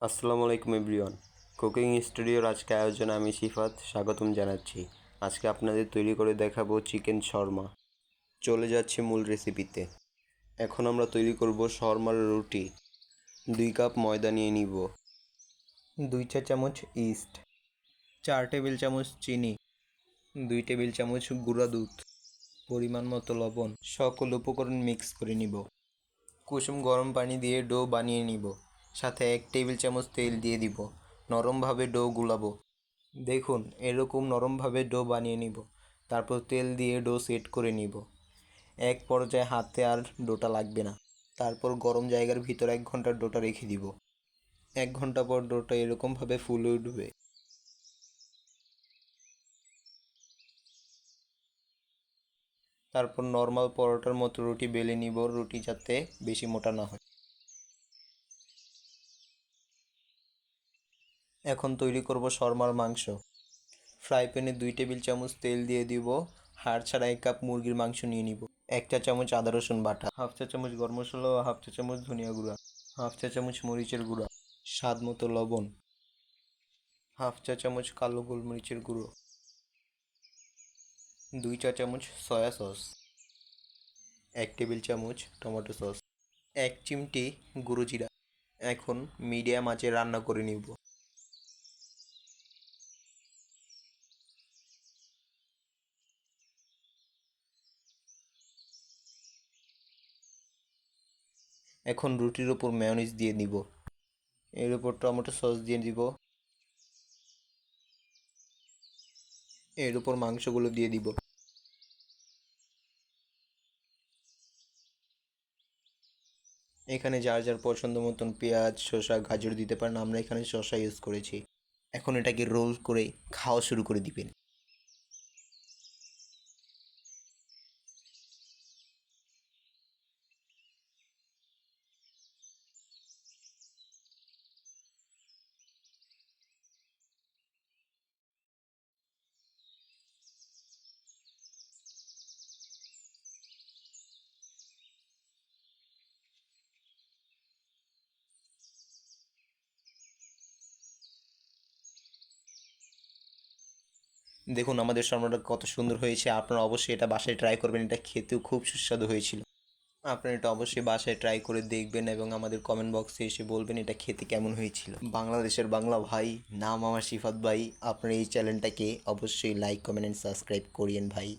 আসসালামু আলাইকুম everyone. Cooking স্টুডিওর আজকে আয়োজনে আমি সিফাত স্বাগতম জানাচ্ছি। আজকে আপনাদের তৈরি করে দেখাবো চিকেন শর্মা। চলে যাচ্ছি মূল রেসিপিতে। এখন আমরা তৈরি করব শর্মার রুটি। 2 কাপ ময়দা নিয়ে নিব, 2 চা চামচ ইস্ট, 4 টেবিল চামচ চিনি, 2 টেবিল চামচ গুঁড়া দুধ, পরিমাণ মতো লবণ। সকল উপকরণ মিক্স করে নিব। কুসুম গরম পানি দিয়ে ডো বানিয়ে নিব। সাথে 1 টেবিল চামচ তেল দিয়ে দিব। নরমভাবে ডো গুলাবো। দেখুন এরকম নরমভাবে ডো বানিয়ে নিব। তারপর তেল দিয়ে ডো সেট করে নিব। এক পর্যায়ে হাতে আর ডোটা লাগবে না। তারপর গরম জায়গার ভিতর 1 ঘন্টা ডোটা রেখে দিব। 1 ঘন্টা পর ডোটা এরকমভাবে ফুলে উঠবে। তারপর নর্মাল পরোটার মতো রুটি বেলে নিব, রুটি যাতে বেশি মোটা না হয়। এখন তৈরি করব শর্মার মাংস। ফ্রাই প্যানে 2 টেবিল চামচ তেল দিয়ে দিব। হাড় ছাড়া 1 কাপ মুরগির মাংস নিয়ে নিব। 1 চা চামচ আদা রসুন বাটা, হাফ চা চামচ গরম মশলা ও হাফ চা চামচ ধনিয়া গুঁড়া, হাফ চা চামচ মরিচের গুঁড়া, স্বাদ মতো লবণ, হাফ চা চামচ কালো গোলমরিচের গুঁড়ো, 2 চা চামচ সয়া সস, 1 টেবিল চামচ টমেটো সস, 1 চিমটি গুঁড়ো জিরা। এখন মিডিয়াম আঁচে রান্না করে নিব। এখন রুটির ওপর মেয়োনিজ দিয়ে দিব। এর উপর টমেটো সস দিয়ে দিব। এর উপর মাংসগুলো দিয়ে দিব। এখানে যার যার পছন্দ মতন পেঁয়াজ, শসা, গাজর দিতে পারেন। আমরা এখানে শসা ইউজ করেছি। এখন এটাকে রোল করে খাওয়া শুরু করে দিবেন। দেখুন আমাদের শর্মাটা কত সুন্দর হয়েছে। আপনারা অবশ্যই এটা বাসায় ট্রাই করবেন। এটা খেতেও খুব সুস্বাদু হয়েছিল। আপনারা এটা অবশ্যই বাসায় ট্রাই করে দেখবেন এবং আমাদের কমেন্ট বক্সে এসে বলবেন এটা খেতে কেমন হয়েছিল। বাংলাদেশের বাংলা ভাই, নাম আমার সিফাত ভাই। আপনারা এই চ্যানেলটাকে অবশ্যই লাইক, কমেন্ট অ্যান্ড সাবস্ক্রাইব করিয়েন ভাই।